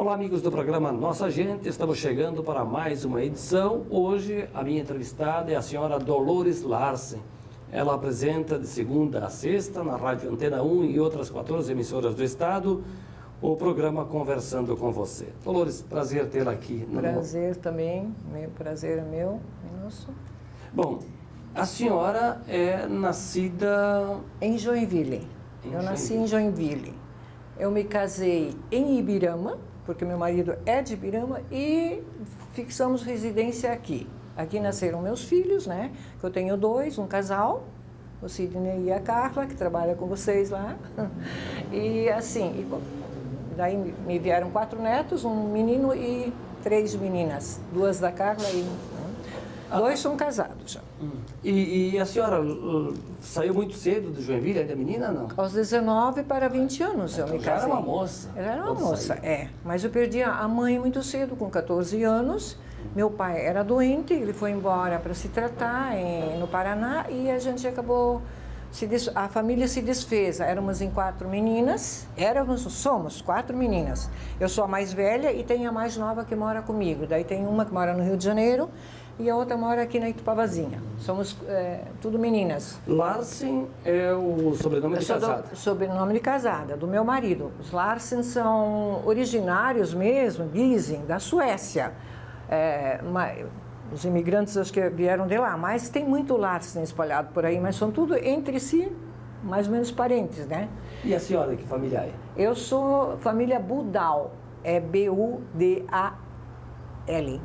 Olá, amigos do programa Nossa Gente, estamos chegando para mais uma edição. Hoje, a minha entrevistada é a senhora Dolores Larsen. Ela apresenta de segunda a sexta, na Rádio Antena 1 e outras 14 emissoras do estado, o programa Conversando com Você. Dolores, prazer tê-la aqui. Prazer também, prazer é meu, nosso. Bom, a senhora é nascida... Em Joinville. Eu nasci em Joinville. Eu me casei em Ibirama, porque meu marido é de Ibirama, e fixamos residência aqui. Aqui nasceram meus filhos, né? Eu tenho dois, um casal, o Sidney e a Carla, que trabalha com vocês lá. E assim, daí me vieram 4 netos, um menino e 3 meninas. 2 da Carla e 2 são casados já. E a senhora saiu muito cedo de Joinville, ainda menina, não? Aos 19 para 20 anos eu me casei. Já era uma moça. Eu era uma moça, é. Mas eu perdi a mãe muito cedo, com 14 anos. Meu pai era doente, ele foi embora para se tratar no Paraná e a gente acabou... A família se desfez. Éramos em 4 meninas. Somos 4 meninas. Eu sou a mais velha e tenho a mais nova que mora comigo. Daí tem uma que mora no Rio de Janeiro e a outra mora aqui na Itupavazinha. Somos tudo meninas. Larsen é o sobrenome de casada? Sobrenome de casada, do meu marido. Os Larsen são originários mesmo, dizem, da Suécia. Os imigrantes acho que vieram de lá, mas tem muito Larsen espalhado por aí, mas são tudo entre si, mais ou menos parentes, né? E a senhora, que família é? Eu sou família Budal, é B-U-D-A-L,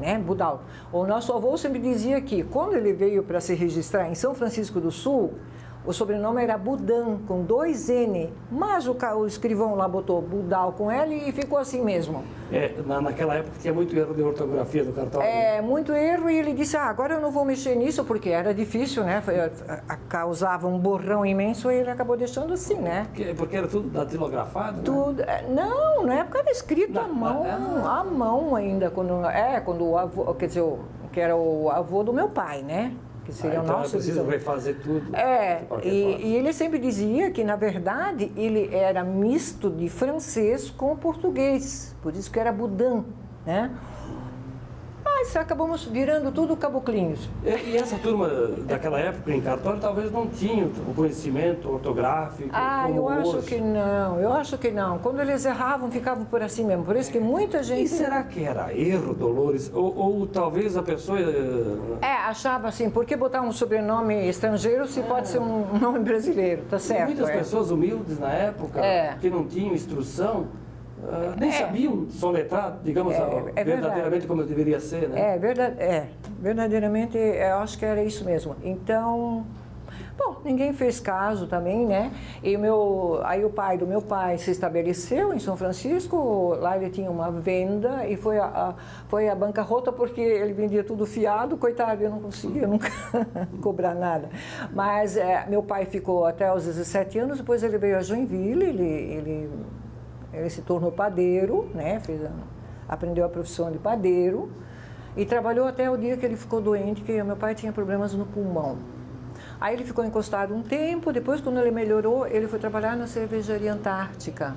né? Budal. O nosso avô sempre dizia que quando ele veio para se registrar em São Francisco do Sul, o sobrenome era Budan, com 2 N, mas o escrivão lá botou Budal com L e ficou assim mesmo. Naquela época tinha muito erro de ortografia do cartório. Muito erro, e ele disse, agora eu não vou mexer nisso, porque era difícil, né? Causava um borrão imenso e ele acabou deixando assim, né? Porque era tudo datilografado, tudo, né? Não, na época era escrito à mão ainda, quando o avô, quer dizer, que era o avô do meu pai, né? Que seria o nosso precisa refazer tudo. E ele sempre dizia que, na verdade, ele era misto de francês com português, por isso que era Budan, né? Mas acabamos virando tudo caboclinhos. E essa turma daquela época em cartório talvez não tinha o conhecimento ortográfico como eu acho hoje. eu acho que não. Quando eles erravam, ficavam por assim mesmo. Por isso que muita gente... E será que era erro, Dolores? Ou talvez a pessoa... achava assim, por que botar um sobrenome estrangeiro se pode ser um nome brasileiro, tá certo? Muitas pessoas humildes na época, que não tinham instrução, nem sabiam soletrar, digamos, verdadeiramente como deveria ser, né? Verdadeiramente, eu acho que era isso mesmo. Então, bom, ninguém fez caso também, né? E aí o pai do meu pai se estabeleceu em São Francisco, lá ele tinha uma venda e foi a bancarrota porque ele vendia tudo fiado, coitado, eu não conseguia nunca cobrar nada. Mas meu pai ficou até os 17 anos, depois ele veio a Joinville, ele se tornou padeiro, né? Aprendeu a profissão de padeiro e trabalhou até o dia que ele ficou doente, que meu pai tinha problemas no pulmão. Aí ele ficou encostado um tempo, depois quando ele melhorou, ele foi trabalhar na cervejaria Antártica.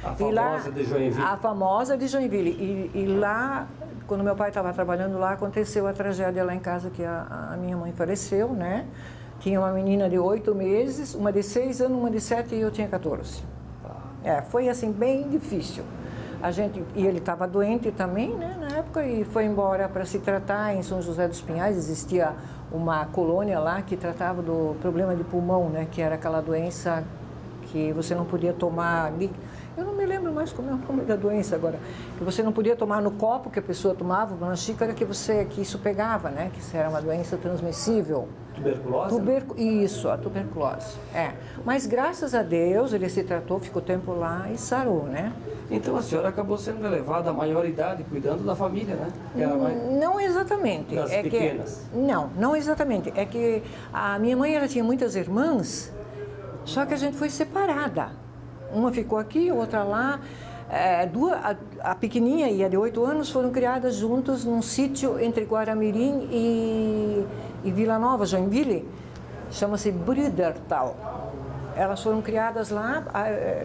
A famosa de Joinville. A famosa de Joinville. E lá, quando meu pai estava trabalhando lá, aconteceu a tragédia lá em casa, que a minha mãe faleceu, né? Tinha uma menina de 8 meses, uma de 6 anos, uma de 7 e eu tinha 14. Foi assim, bem difícil. E ele estava doente também, né, na época, e foi embora para se tratar em São José dos Pinhais. Existia uma colônia lá que tratava do problema de pulmão, né, que era aquela doença que você não podia tomar... Eu não me lembro mais como é o nome da doença agora. Que você não podia tomar no copo que a pessoa tomava, na xícara que isso pegava, né, que isso era uma doença transmissível. Tuberculose? Isso, a tuberculose. Mas graças a Deus ele se tratou, ficou tempo lá e sarou, né? Então a senhora acabou sendo elevada à maioridade, cuidando da família, né? Não exatamente. Das pequenas? Não exatamente. É que a minha mãe tinha muitas irmãs, só que a gente foi separada. Uma ficou aqui, outra lá. A pequenininha e a de 8 anos foram criadas juntas num sítio entre Guaramirim e Vila Nova, Joinville, chama-se Brüdertal. Elas foram criadas lá,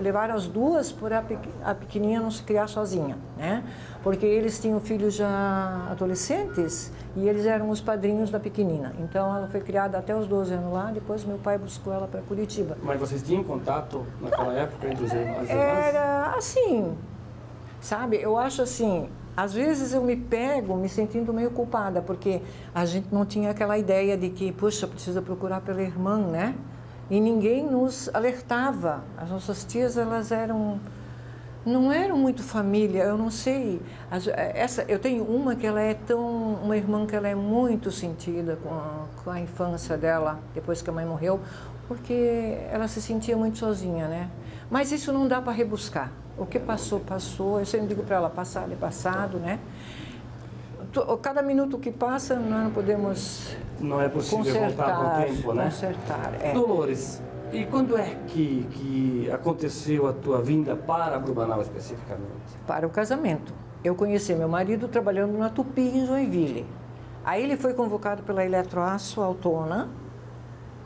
levaram as duas por a pequenininha não se criar sozinha, né? Porque eles tinham filhos já adolescentes e eles eram os padrinhos da pequenina. Então ela foi criada até os 12 anos lá, depois meu pai buscou ela para Curitiba. Mas vocês tinham contato naquela época entre os irmãos? Era assim, sabe? Eu acho assim, às vezes eu me pego me sentindo meio culpada, porque a gente não tinha aquela ideia de que, puxa, precisa procurar pela irmã, né? E ninguém nos alertava. As nossas tias, elas não eram muito família, eu não sei. Eu tenho uma que ela é uma irmã que ela é muito sentida com a infância dela, depois que a mãe morreu, porque ela se sentia muito sozinha, né? Mas isso não dá para rebuscar. O que passou, passou. Eu sempre digo para ela, passado é passado, né? Cada minuto que passa, nós não podemos não é possível voltar para o tempo, né? Consertar, é. Dolores, e quando é que aconteceu a tua vinda para Blumenau especificamente? Para o casamento. Eu conheci meu marido trabalhando na Tupi, em Joinville. Aí ele foi convocado pela Eletroaço Altona.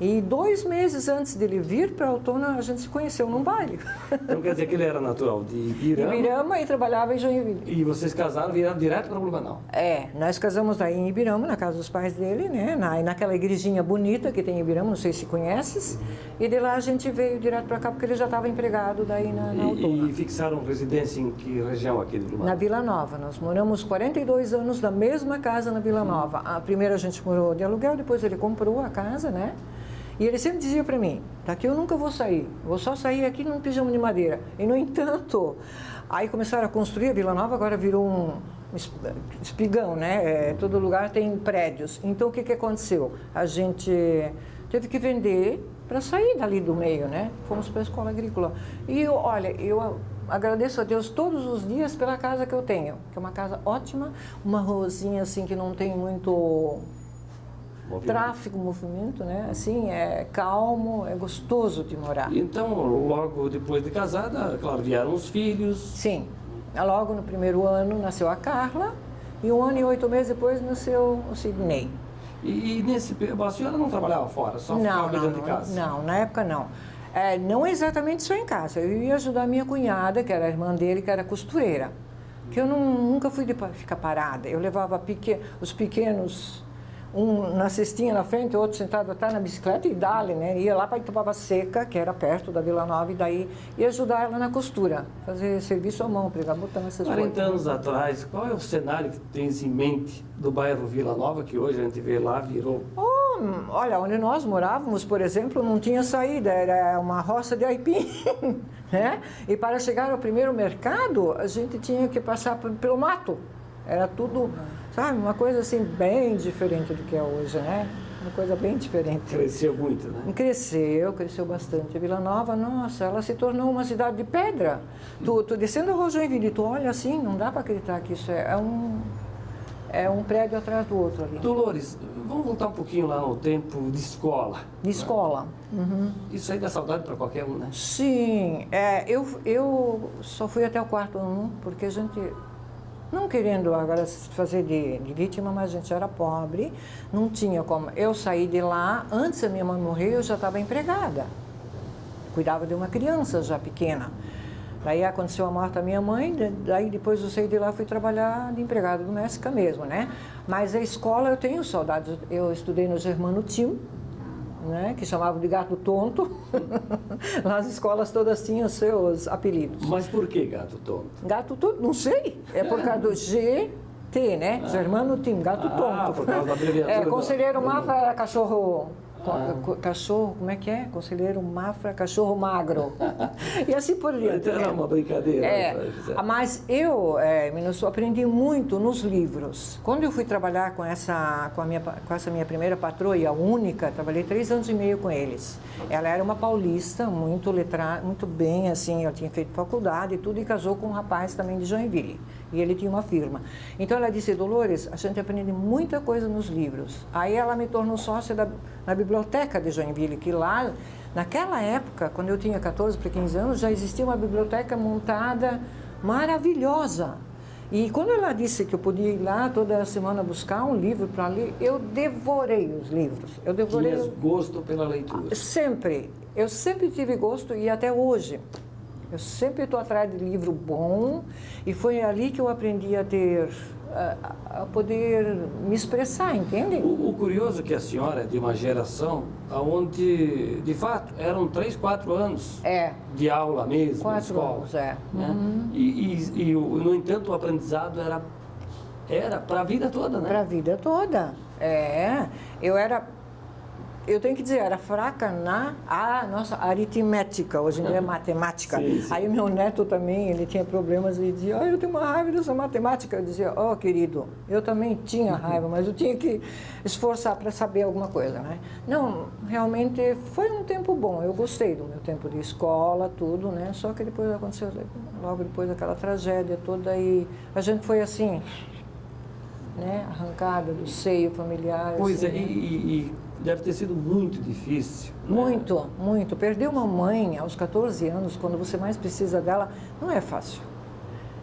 E 2 meses antes dele vir para Altona, a gente se conheceu num baile. Então quer dizer que ele era natural de Ibirama? Ibirama e trabalhava em Joinville. E vocês casaram e vieram direto para Blumenau? É, nós casamos aí em Ibirama, na casa dos pais dele, né? Naquela igrejinha bonita que tem em Ibirama, não sei se conheces. E de lá a gente veio direto para cá, porque ele já estava empregado daí na Altona. E fixaram residência em que região aqui de Blumenau? Na Vila Nova. Nós moramos 42 anos na mesma casa na Vila Nova. A primeira a gente morou de aluguel, depois ele comprou a casa, né? E ele sempre dizia para mim, daqui eu nunca vou sair, vou só sair aqui num pijama de madeira. E, no entanto, aí começaram a construir, a Vila Nova agora virou um espigão, né? Todo lugar tem prédios. Então, o que aconteceu? A gente teve que vender para sair dali do meio, né? Fomos para a escola agrícola. E, eu agradeço a Deus todos os dias pela casa que eu tenho, que é uma casa ótima, uma ruazinha assim que não tem muito... tráfego, movimento, né? Assim, é calmo, é gostoso de morar. Então, logo depois de casada, claro, vieram os filhos. Sim. Logo no primeiro ano nasceu a Carla e 1 ano e 8 meses depois nasceu o Sidney. E nesse período, a senhora não trabalhava fora, só ficava dentro de casa? Não, na época não. Não exatamente só em casa. Eu ia ajudar a minha cunhada, que era a irmã dele, que era costureira. Que eu nunca fui de ficar parada. Eu levava os pequenos... um na cestinha na frente, o outro sentado atrás na bicicleta e dali, né? Ia lá para Itupava Seca, que era perto da Vila Nova, e daí ia ajudar ela na costura, fazer serviço à mão, pregar botão, essas coisas. 40 anos atrás, qual é o cenário que tens em mente do bairro Vila Nova, que hoje a gente vê lá, virou... Olha, onde nós morávamos, por exemplo, não tinha saída, era uma roça de aipim, né? E para chegar ao primeiro mercado, a gente tinha que passar pelo mato. Era tudo... sabe, uma coisa assim bem diferente do que é hoje, né? Uma coisa bem diferente. Cresceu muito, né? Cresceu bastante. A Vila Nova, nossa, ela se tornou uma cidade de pedra. Tu descendo a Rua Joinville, tu olha assim, não dá para acreditar que isso é um prédio atrás do outro ali. Dolores, vamos voltar um pouquinho lá no tempo de escola. De escola. Uhum. Isso aí dá saudade para qualquer um, né? Sim, eu só fui até o 4º ano, porque a gente... não querendo agora fazer de vítima, mas a gente era pobre, não tinha como. Eu saí de lá, antes da minha mãe morrer, eu já estava empregada. Cuidava de uma criança já pequena. Daí aconteceu a morte da minha mãe, daí depois eu saí de lá e fui trabalhar de empregada doméstica mesmo, né? Mas a escola eu tenho saudades. Eu estudei no Germano Tim, né, que chamavam de Gato Tonto. Lá as escolas todas tinham seus apelidos. Mas por que Gato Tonto? Gato Tonto, não sei. É por causa do GT, né? Germano Tim, Gato Tonto. Por causa da abreviatura. Conselheiro Mafra era cachorro... Cachorro, como é que é? Conselheiro Mafra, cachorro magro. E assim por diante. Era uma brincadeira. Mas eu, Minusso, aprendi muito nos livros. Quando eu fui trabalhar com essa minha primeira patroa, e a única, trabalhei 3 anos e meio com eles. Ela era uma paulista, muito letrada, muito bem, assim, ela tinha feito faculdade e tudo, e casou com um rapaz também de Joinville. E ele tinha uma firma. Então ela disse, Dolores, a gente aprende muita coisa nos livros. Aí ela me tornou sócia na biblioteca de Joinville, que lá, naquela época, quando eu tinha 14 para 15 anos, já existia uma biblioteca montada maravilhosa. E quando ela disse que eu podia ir lá toda semana buscar um livro para ler, eu devorei os livros. Eu devorei. Tinhas gosto pela leitura? Sempre. Eu sempre tive gosto e até hoje. Eu sempre estou atrás de livro bom e foi ali que eu aprendi a ter, a poder me expressar, entende? O curioso é que a senhora é de uma geração onde, de fato, eram 3, 4 anos de aula mesmo, 4 de escola. anos, Né? No entanto, o aprendizado era para a vida toda, né? Para a vida toda. Eu tenho que dizer, era fraca na aritmética, hoje em dia é matemática. Sim, sim. Aí meu neto também, ele tinha problemas e dizia, eu tenho uma raiva dessa matemática. Eu dizia, querido, eu também tinha raiva, mas eu tinha que esforçar para saber alguma coisa, né? Não, realmente foi um tempo bom, eu gostei do meu tempo de escola, tudo, né? Só que depois aconteceu, logo depois daquela tragédia toda, e a gente foi assim, né? Arrancada do seio familiar. Pois assim, é, né? e deve ter sido muito difícil. Muito, né? Muito. Perder uma mãe aos 14 anos, quando você mais precisa dela, não é fácil.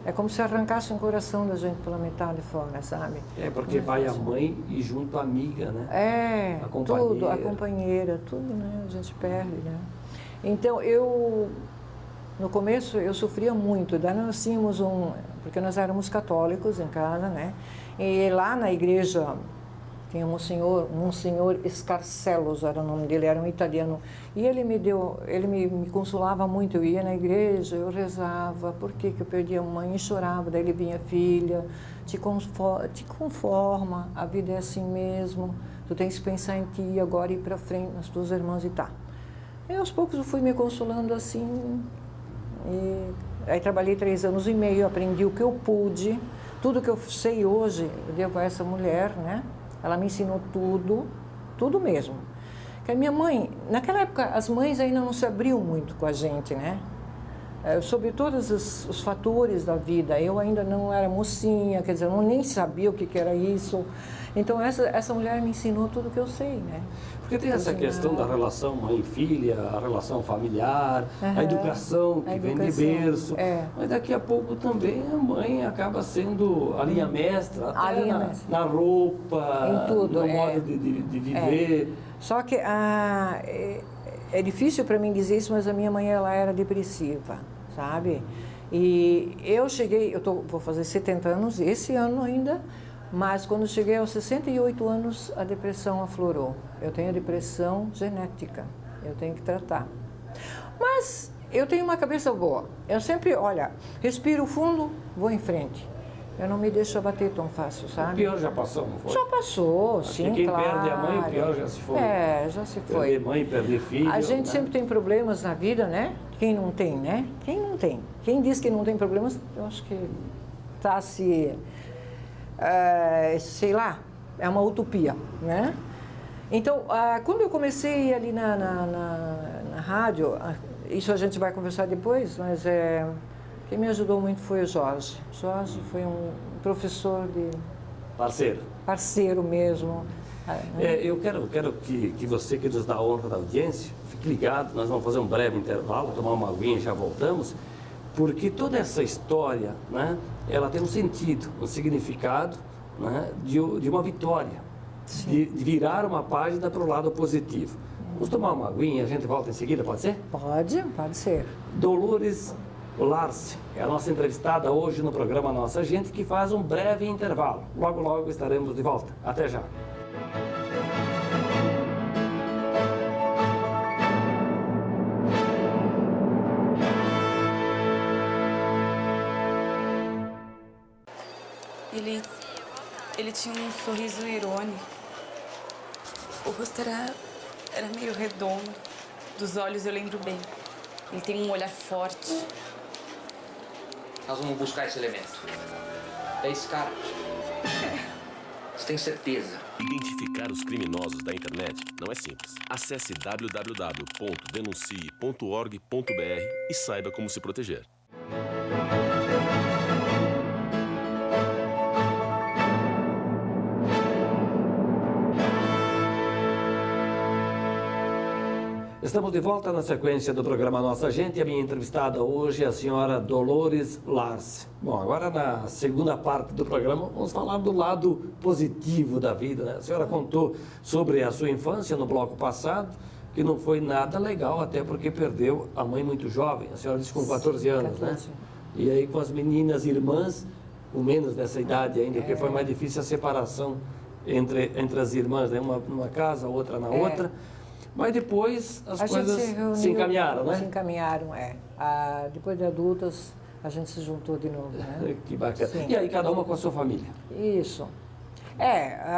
É como se arrancasse um coração da gente pela metade fora, sabe? É, porque vai a mãe e junto a amiga, né? É, a companheira. tudo, a companheira, tudo, né? A gente perde, né? Então, no começo, eu sofria muito. Daí nós tínhamos porque nós éramos católicos em casa, né? E lá na igreja tinha um senhor Escarcelos, era o nome dele, era um italiano. E ele me consolava muito. Eu ia na igreja, eu rezava, por que eu perdi a mãe? E chorava. Daí ele vinha, filha, te conforma, a vida é assim mesmo. Tu tens que pensar em ti agora e ir para frente, nas tuas irmãs e tá. E aos poucos eu fui me consolando assim. E aí trabalhei 3 anos e meio, aprendi o que eu pude. Tudo que eu sei hoje, eu devo a essa mulher, né? Ela me ensinou tudo, tudo mesmo. Porque a minha mãe, naquela época, as mães ainda não se abriam muito com a gente, né? Sobre todos os fatores da vida. Eu ainda não era mocinha, quer dizer, eu nem sabia o que era isso. Então, essa mulher me ensinou tudo o que eu sei, né? Porque tem essa questão da relação mãe-filha, a relação familiar, a educação que vem de berço. Mas daqui a pouco também a mãe acaba sendo a linha mestra, até na roupa, em tudo, no modo de viver. Só que é difícil para mim dizer isso, mas a minha mãe ela era depressiva, sabe? E eu cheguei, vou fazer 70 anos esse ano ainda. Mas quando cheguei aos 68 anos, a depressão aflorou. Eu tenho depressão genética, eu tenho que tratar. Mas eu tenho uma cabeça boa. Eu sempre, respiro fundo, vou em frente. Eu não me deixo abater tão fácil, sabe? O pior já passou, não foi? Já passou, sim, quem claro. Perde a mãe, o pior já se foi. Já se foi. Perder mãe, perder filho. A gente sempre tem problemas na vida, né? Quem não tem, né? Quem não tem? Quem diz que não tem problemas, eu acho que está se... sei lá, é uma utopia, né? Então, quando eu comecei ali na rádio, isso a gente vai conversar depois, mas quem me ajudou muito foi o Jorge. Jorge foi um professor de... Parceiro. Parceiro mesmo. Eu quero que você que nos dá a honra da audiência, fique ligado, nós vamos fazer um breve intervalo, tomar uma aguinha e já voltamos, porque toda essa história, né, ela tem um sentido, um significado, né, de uma vitória, de virar uma página para o lado positivo. Vamos tomar uma aguinha e a gente volta em seguida, pode ser? Pode ser. Dolores Larsen é a nossa entrevistada hoje no programa Nossa Gente, que faz um breve intervalo. Logo, logo estaremos de volta. Até já. Ele tinha um sorriso irônico. O rosto era meio redondo. Dos olhos eu lembro bem. Ele tem um olhar forte. Nós vamos buscar esse elemento. É esse cara. Você tem certeza? Identificar os criminosos da internet não é simples. Acesse www.denuncie.org.br e saiba como se proteger. Estamos de volta na sequência do programa Nossa Gente e a minha entrevistada hoje é a senhora Dolores Larsen. Bom, agora na segunda parte do programa vamos falar do lado positivo da vida, né? A senhora contou sobre a sua infância no bloco passado, que não foi nada legal, até porque perdeu a mãe muito jovem. A senhora disse com 14 anos, né? E aí com as meninas irmãs, com menos dessa idade ainda, porque foi mais difícil a separação entre as irmãs, né? Uma numa casa, outra na outra. Mas depois as coisas se encaminharam, né? Se encaminharam, depois de adultas, a gente se juntou de novo, né? Que bacana. Sim. E aí, cada uma com a sua família? Isso.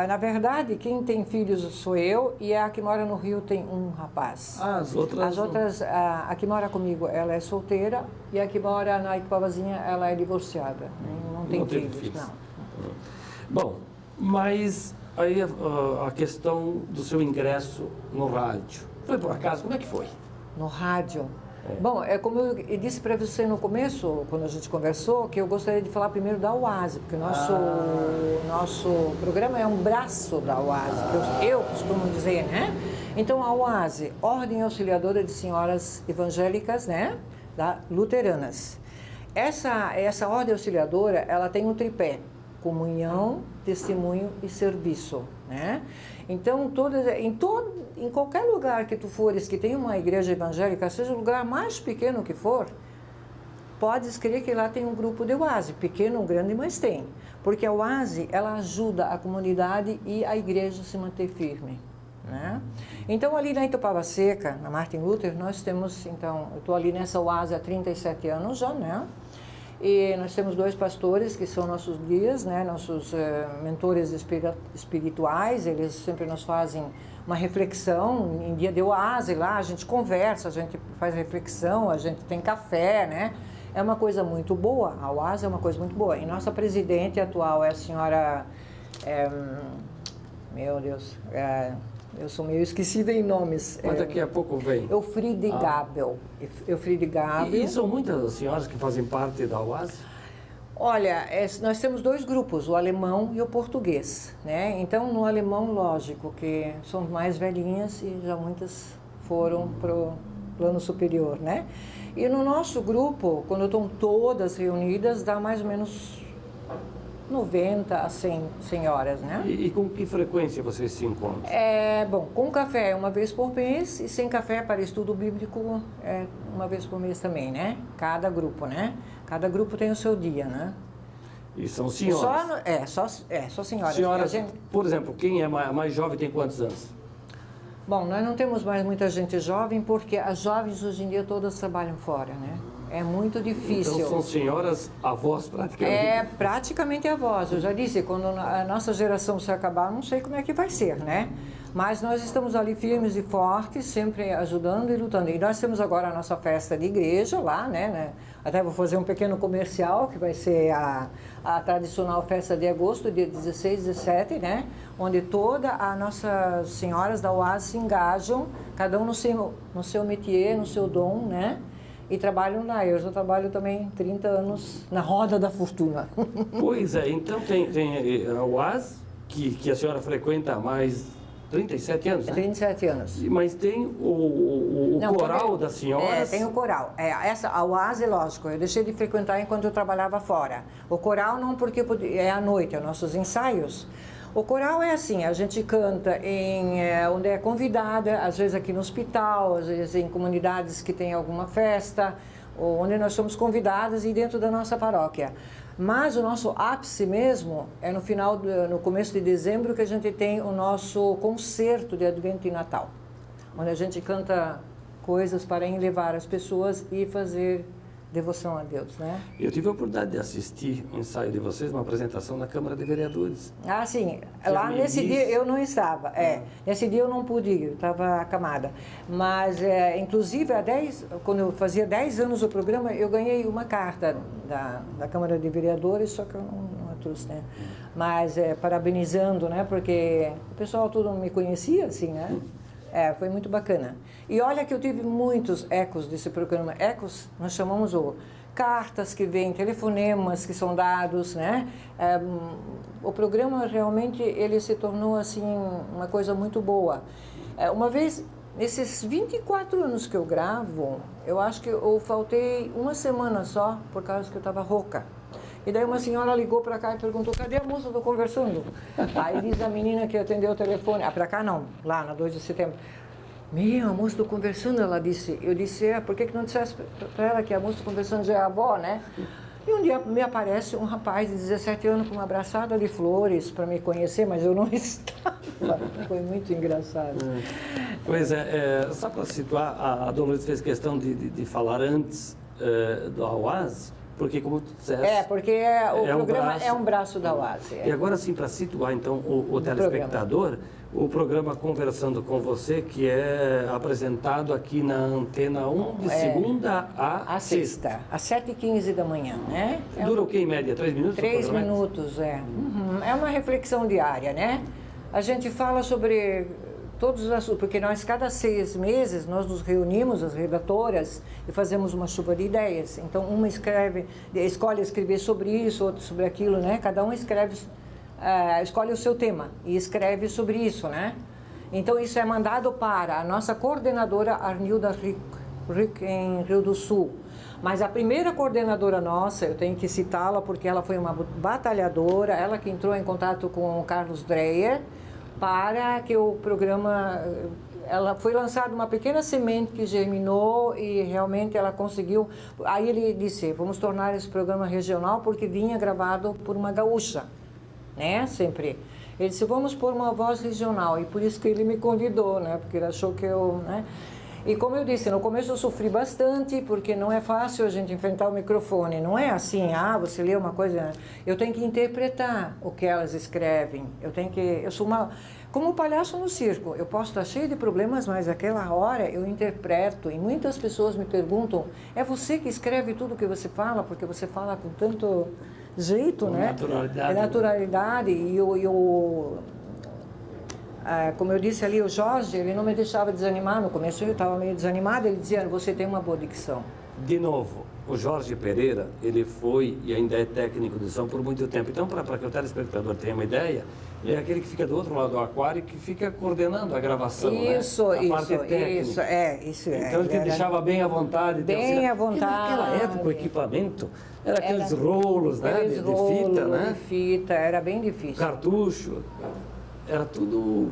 Na verdade, quem tem filhos sou eu e a que mora no Rio tem um rapaz. As outras... A que mora comigo, ela é solteira e a que mora na Ipapazinha, ela é divorciada. Não tem filhos, não. Bom, mas aí a questão do seu ingresso no rádio. Foi por acaso? Como é que foi? No rádio? Bom, é como eu disse para você no começo, quando a gente conversou, que eu gostaria de falar primeiro da UASE, porque o nosso programa é um braço da UASE, que eu costumo dizer, né? Então, a UASE, Ordem Auxiliadora de Senhoras Evangélicas, né? Luteranas. Essa Ordem Auxiliadora, ela tem um tripé: comunhão, testemunho e serviço, né? Então, em qualquer lugar que tu fores que tem uma igreja evangélica, seja o lugar mais pequeno que for, podes crer que lá tem um grupo de UASE, pequeno ou grande, mas tem. Porque a UASE, ela ajuda a comunidade e a igreja a se manter firme, né? Então, ali na Itupava Seca, na Martin Luther, nós temos, então, eu estou ali nessa UASE há 37 anos já, né? E nós temos 2 pastores que são nossos guias, né? Nossos mentores espirituais. Eles sempre nos fazem uma reflexão em dia de oásis lá, a gente conversa, a gente faz reflexão, a gente tem café, né? É uma coisa muito boa, a oásis é uma coisa muito boa. E nossa presidente atual é a senhora, meu Deus, eu sou meio esquecida em nomes. Mas daqui a pouco vem. Eufride Gabel. Eufride Gabel. E são muitas as senhoras que fazem parte da UASE? Olha, nós temos 2 grupos, o alemão e o português, né? Então, no alemão, lógico, que são mais velhinhas e já muitas foram para o plano superior, né? E no nosso grupo, quando estão todas reunidas, dá mais ou menos 90 a 100 senhoras, né? E com que frequência vocês se encontram? Bom, com café uma vez por mês e sem café para estudo bíblico uma vez por mês também, né? Cada grupo, né? Cada grupo tem o seu dia, né? E são senhoras? Só senhoras. Senhoras, por exemplo, quem é mais jovem tem quantos anos? Bom, nós não temos mais muita gente jovem porque as jovens hoje em dia todas trabalham fora, né? É muito difícil. Então são senhoras avós praticamente? Praticamente avós. Eu já disse, quando a nossa geração se acabar, não sei como é que vai ser, né? Mas nós estamos ali firmes e fortes, sempre ajudando e lutando. E nós temos agora a nossa festa de igreja lá, né? Até vou fazer um pequeno comercial, que vai ser a tradicional festa de agosto, dia 16, 17, né? Onde todas as nossas senhoras da UASE se engajam, cada um no seu métier, no seu dom, né? E trabalham lá. Eu já trabalho também 30 anos na roda da fortuna. Pois é, então tem a UASE, que a senhora frequenta há mais 37 anos, né? 37 anos. Mas tem o coral das senhoras? Tem o coral. A UASE, lógico, eu deixei de frequentar enquanto eu trabalhava fora. O coral não, porque é à noite, é nossos ensaios. O coral é assim, a gente canta onde é convidada, às vezes aqui no hospital, às vezes em comunidades que tem alguma festa, ou onde nós somos convidadas e dentro da nossa paróquia. Mas o nosso ápice mesmo é no começo de dezembro, que a gente tem o nosso concerto de Advento e Natal, onde a gente canta coisas para elevar as pessoas e fazer devoção a Deus, né? Eu tive a oportunidade de assistir o ensaio de vocês, uma apresentação na Câmara de Vereadores. Ah, sim. Lá nesse dia eu não estava. Nesse dia eu não pude ir, eu estava acamada. Mas, inclusive, quando eu fazia 10 anos o programa, eu ganhei uma carta da Câmara de Vereadores, só que eu não a trouxe, né? Mas, parabenizando, né? Porque o pessoal todo me conhecia, assim, né? Foi muito bacana. E olha que eu tive muitos ecos desse programa. Ecos, nós chamamos cartas que vêm, telefonemas que são dados, né? O programa realmente ele se tornou assim uma coisa muito boa. Uma vez nesses 24 anos que eu gravo, eu acho que eu faltei uma semana só, por causa que eu estava rouca. E daí uma senhora ligou para cá e perguntou, cadê a moça do Conversando? Aí diz a menina que atendeu o telefone, para cá não, lá na 2 de setembro. A moça do Conversando, ela disse. Eu disse, por que não dissesse para ela que a moça do Conversando já é a avó, né? E um dia me aparece um rapaz de 17 anos com uma abraçada de flores para me conhecer, mas eu não estava. Foi muito engraçado. Pois só para situar, a Dolores fez questão de falar antes do Awaz, porque como tu disseste... porque o programa é um braço da Awaz. E agora sim, para situar então o telespectador, o programa Conversando com Você, que é apresentado aqui na Antena 1 de segunda a sexta. Às 7h15 da manhã, né? Dura o quê, em média? 3 minutos? 3 minutos, É uma reflexão diária, né? A gente fala sobre todos os assuntos, porque nós, cada 6 meses, nós nos reunimos, as redatoras, e fazemos uma chuva de ideias. Então, uma escolhe escrever sobre isso, outra sobre aquilo, né? Cada um escolhe o seu tema e escreve sobre isso, né? Então, isso é mandado para a nossa coordenadora Arnilda Rick em Rio do Sul. Mas a primeira coordenadora nossa, eu tenho que citá-la porque ela foi uma batalhadora, ela que entrou em contato com o Carlos Dreyer para que o programa... Ela foi lançada uma pequena semente que germinou e realmente ela conseguiu... Aí ele disse, vamos tornar esse programa regional porque vinha gravado por uma gaúcha, né? Sempre. Ele disse, vamos pôr uma voz regional, e por isso que ele me convidou, né? Porque ele achou que eu... né? E como eu disse, no começo eu sofri bastante, porque não é fácil a gente enfrentar o microfone. Não é assim, você lê uma coisa... Eu tenho que interpretar o que elas escrevem. Eu sou como o palhaço no circo. Eu posso estar cheio de problemas, mas aquela hora eu interpreto. E muitas pessoas me perguntam, é você que escreve tudo que você fala? Porque você fala com tanto jeito, né? Naturalidade. Naturalidade. E como eu disse ali, o Jorge, ele não me deixava desanimar. No começo eu estava meio desanimada, ele dizia, você tem uma boa dicção. De novo, o Jorge Pereira, ele foi e ainda é técnico de som por muito tempo. Então, para que o telespectador tenha uma ideia, ele é aquele que fica do outro lado do aquário e que fica coordenando a gravação, isso, né? A parte técnica. Isso é. Então, ele te deixava bem à vontade. Bem à vontade. E naquela época, o equipamento era aqueles rolos, né? Aqueles de fita, né? De fita, era bem difícil. Cartucho, era tudo...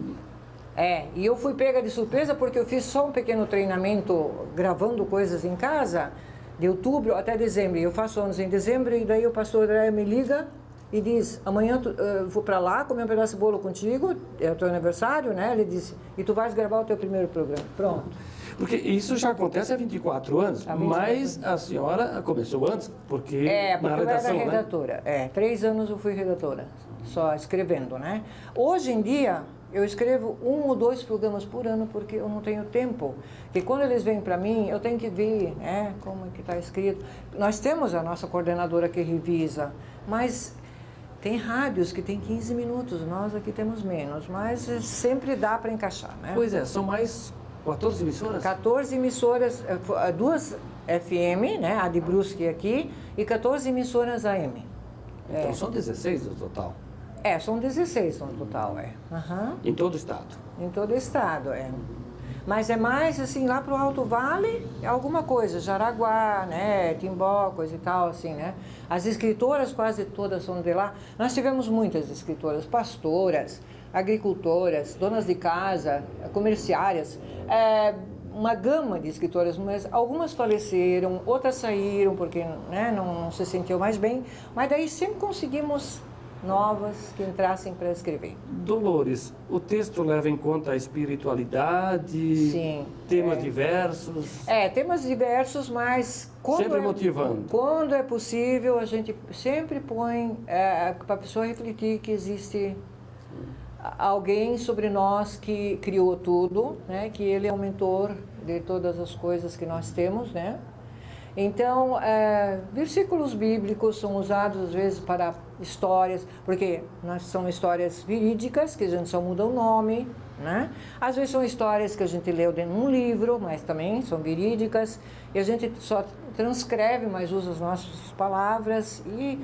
E eu fui pega de surpresa porque eu fiz só um pequeno treinamento gravando coisas em casa, de outubro até dezembro. Eu faço anos em dezembro e daí o pastor André me liga e diz, amanhã eu vou para lá comer um pedaço de bolo contigo, é o teu aniversário, né? Ele disse, e tu vais gravar o teu primeiro programa. Pronto. Porque isso já acontece há 24 anos, mas a senhora começou antes, porque na redação, eu era redatora. 3 anos eu fui redatora, só escrevendo, né? Hoje em dia, eu escrevo 1 ou 2 programas por ano porque eu não tenho tempo. E quando eles vêm para mim, eu tenho que ver como é que está escrito. Nós temos a nossa coordenadora que revisa, mas tem rádios que tem 15 minutos, nós aqui temos menos, mas sempre dá para encaixar, né? Pois é, são mais 14 emissoras? 14 emissoras, 2 FM, né, a de Brusque aqui, e 14 emissoras AM. Então são 16 no total? São 16 no total, Uhum. Em todo o estado? Em todo o estado, Mas é mais, assim, lá pro Alto Vale, alguma coisa, Jaraguá, né, Timbó, coisa e tal, assim, né. As escritoras quase todas são de lá. Nós tivemos muitas escritoras, pastoras, agricultoras, donas de casa, comerciárias, uma gama de escritoras, mas algumas faleceram, outras saíram porque, né, não se sentiam mais bem, mas daí sempre conseguimos novas que entrassem para escrever. Dolores, o texto leva em conta a espiritualidade, sim, temas diversos? Temas diversos, mas sempre motivando. Quando é possível, a gente sempre põe para a pessoa refletir que existe alguém sobre nós que criou tudo, né? Que ele é o mentor de todas as coisas que nós temos, né? Então, versículos bíblicos são usados às vezes para histórias, porque são histórias verídicas, que a gente só muda o nome, né? Às vezes são histórias que a gente leu dentro de um livro, mas também são verídicas, e a gente só transcreve, mas usa as nossas palavras, e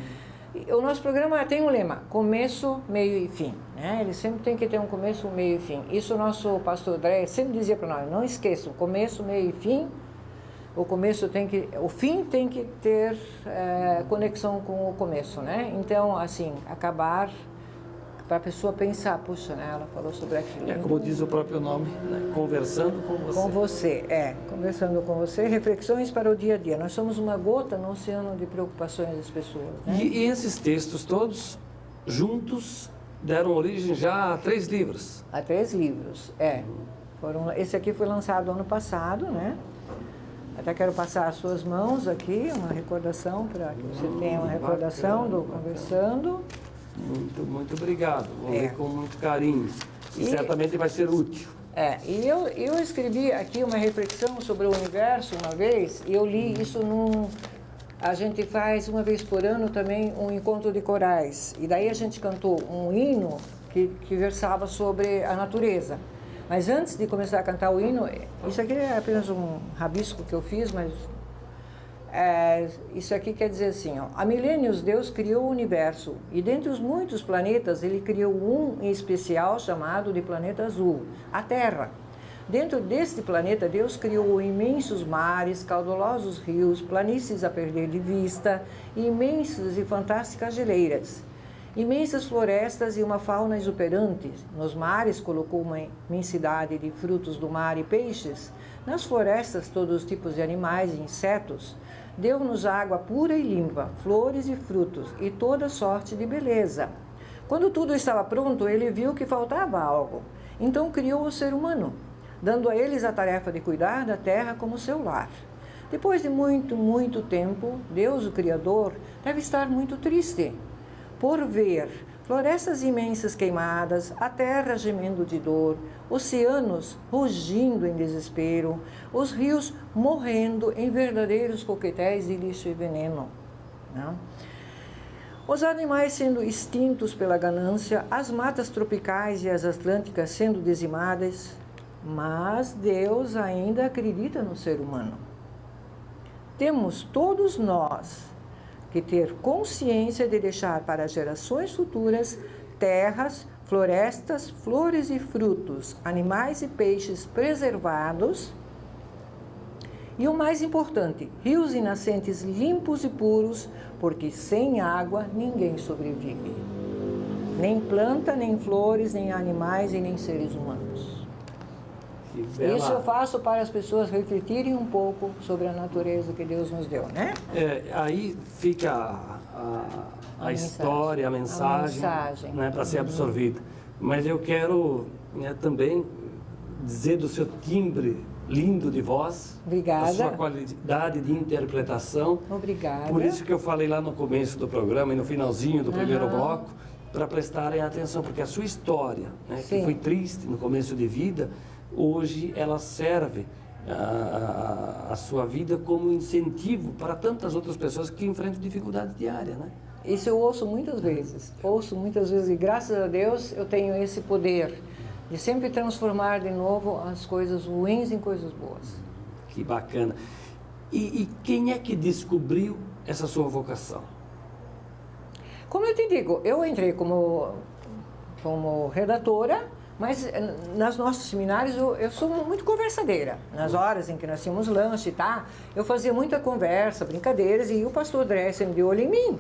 O nosso programa tem um lema, começo, meio e fim, né? Ele sempre tem que ter um começo, meio e fim. Isso o nosso pastor André sempre dizia para nós, não esqueçam, começo, meio e fim. O fim tem que ter conexão com o começo, né? Então, assim, acabar para a pessoa pensar, puxa, né? Ela falou sobre aquilo. Como diz o próprio nome, né? Conversando com você. Com você, conversando com você, reflexões para o dia a dia. Nós somos uma gota no oceano de preocupações das pessoas, né? E esses textos todos, juntos, deram origem já a 3 livros. A 3 livros, esse aqui foi lançado ano passado, né? Até quero passar às suas mãos aqui, uma recordação, para que você tenha uma recordação do Conversando. Muito obrigado. Vou ler com muito carinho. E certamente vai ser útil. E eu escrevi aqui uma reflexão sobre o universo uma vez, e eu li isso a gente faz uma vez por ano também um encontro de corais. E daí a gente cantou um hino que versava sobre a natureza. Mas antes de começar a cantar o hino, isso aqui é apenas um rabisco que eu fiz, mas isso aqui quer dizer assim, há milênios Deus criou o universo e dentre os muitos planetas ele criou um em especial chamado de planeta azul, a Terra. Dentro deste planeta Deus criou imensos mares, caudalosos rios, planícies a perder de vista, imensas e fantásticas geleiras. Imensas florestas e uma fauna exuberante. Nos mares colocou uma imensidade de frutos do mar e peixes. Nas florestas, todos os tipos de animais e insetos. Deu-nos água pura e limpa, flores e frutos e toda sorte de beleza. Quando tudo estava pronto, ele viu que faltava algo. Então criou o ser humano, dando a eles a tarefa de cuidar da terra como seu lar. Depois de muito tempo, Deus, o Criador, deve estar muito triste por ver florestas imensas queimadas, a terra gemendo de dor, oceanos rugindo em desespero, os rios morrendo em verdadeiros coquetéis de lixo e veneno. Não? Os animais sendo extintos pela ganância, as matas tropicais e as atlânticas sendo dizimadas, mas Deus ainda acredita no ser humano. Temos todos nós que ter consciência de deixar para gerações futuras terras, florestas, flores e frutos, animais e peixes preservados e, o mais importante, rios e nascentes limpos e puros, porque sem água ninguém sobrevive. Nem planta, nem flores, nem animais e nem seres humanos. Isso eu faço para as pessoas refletirem um pouco sobre a natureza que Deus nos deu, né? Aí fica a história, a mensagem né, para ser absorvida. Mas eu quero também dizer do seu timbre lindo de voz, obrigada, da sua qualidade de interpretação. Obrigada. Por isso que eu falei lá no começo do programa e no finalzinho do primeiro bloco, para prestarem atenção, porque a sua história, né, que foi triste no começo de vida, hoje ela serve a sua vida como incentivo para tantas outras pessoas que enfrentam dificuldade diária, né? Isso eu ouço muitas vezes e graças a Deus eu tenho esse poder de sempre transformar de novo as coisas ruins em coisas boas. Que bacana. E quem é que descobriu essa sua vocação? Como eu te digo, eu entrei como redatora, mas nos nossos seminários eu sou muito conversadeira. Nas horas em que nós tínhamos lanche, eu fazia muita conversa, brincadeiras, e o pastor André sempre de olho em mim.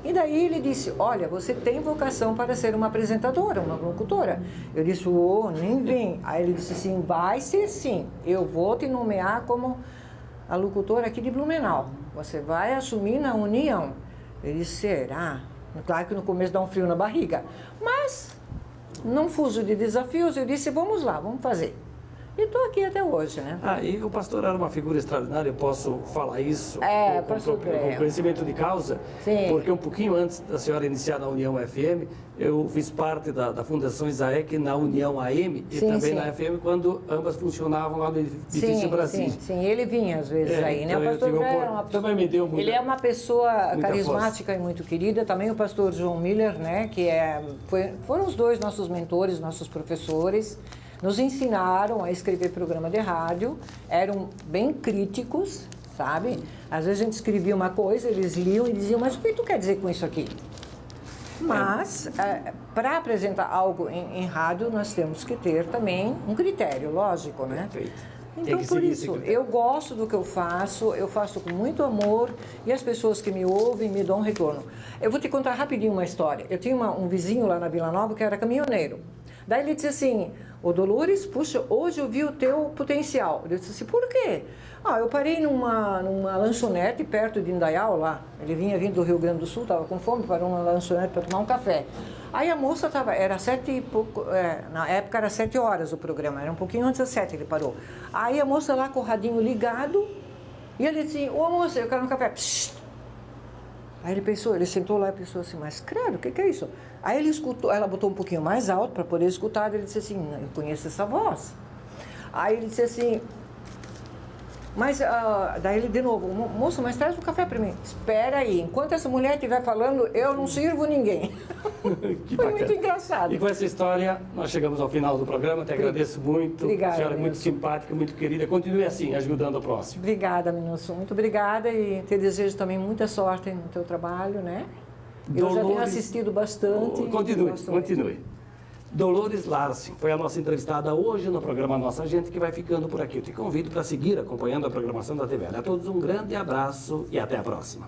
E daí ele disse, olha, você tem vocação para ser uma apresentadora, uma locutora. Eu disse, nem vem. Aí ele disse assim, vai ser sim, eu vou te nomear como a locutora aqui de Blumenau. Você vai assumir na União. Ele disse, será? Claro que no começo dá um frio na barriga, mas não fujo de desafios, eu disse, vamos lá, vamos fazer. E estou aqui até hoje, né? E o pastor era uma figura extraordinária, eu posso falar isso com conhecimento de causa, porque um pouquinho antes da senhora iniciar na União FM, eu fiz parte da Fundação Isaac na União AM e também na FM, quando ambas funcionavam lá no edifício Brasil. Sim, ele vinha às vezes aí, né? Então o pastor também me deu ele é uma pessoa carismática e muito querida, também o pastor João Miller, né? Que foram os dois nossos mentores, nossos professores. Nos ensinaram a escrever programa de rádio, eram bem críticos, sabe? Às vezes a gente escrevia uma coisa, eles liam e diziam, mas o que tu quer dizer com isso aqui? Mas, para apresentar algo em rádio, nós temos que ter também um critério, lógico, né? Perfeito. Então, por isso, eu gosto do que eu faço com muito amor e as pessoas que me ouvem me dão um retorno. Eu vou te contar rapidinho uma história. Eu tinha um vizinho lá na Vila Nova que era caminhoneiro. Daí ele disse assim, ô Dolores, puxa, hoje eu vi o teu potencial. Eu disse assim, por quê? Eu parei numa lanchonete perto de Indaial lá. Ele vinha vindo do Rio Grande do Sul, estava com fome, parou numa lanchonete para tomar um café. Aí a moça estava, era 7 e pouco, na época era 7 horas o programa, era um pouquinho antes das 7 ele parou. Aí a moça lá com o radinho ligado, e ele disse, ô moça, eu quero um café. Psst. Aí ele pensou, ele sentou lá e pensou assim, mas credo, o que é isso? Aí ele escutou, ela botou um pouquinho mais alto para poder escutar, ele disse assim, eu conheço essa voz. Aí ele disse assim, mas daí ele de novo, moça, mas traz um café para mim. Espera aí, enquanto essa mulher estiver falando, eu não sirvo ninguém. Foi muito engraçado. E com essa história, nós chegamos ao final do programa. Te agradeço muito. Obrigada, A senhora é muito Nilson. simpática, muito querida. Continue assim, ajudando o próximo. Obrigada, Nilson. Muito obrigada e te desejo também muita sorte no teu trabalho, né? Eu já tenho assistido bastante. Continue. Dolores Larsen foi a nossa entrevistada hoje no programa Nossa Gente, que vai ficando por aqui. Eu te convido para seguir acompanhando a programação da TV. A todos um grande abraço e até a próxima.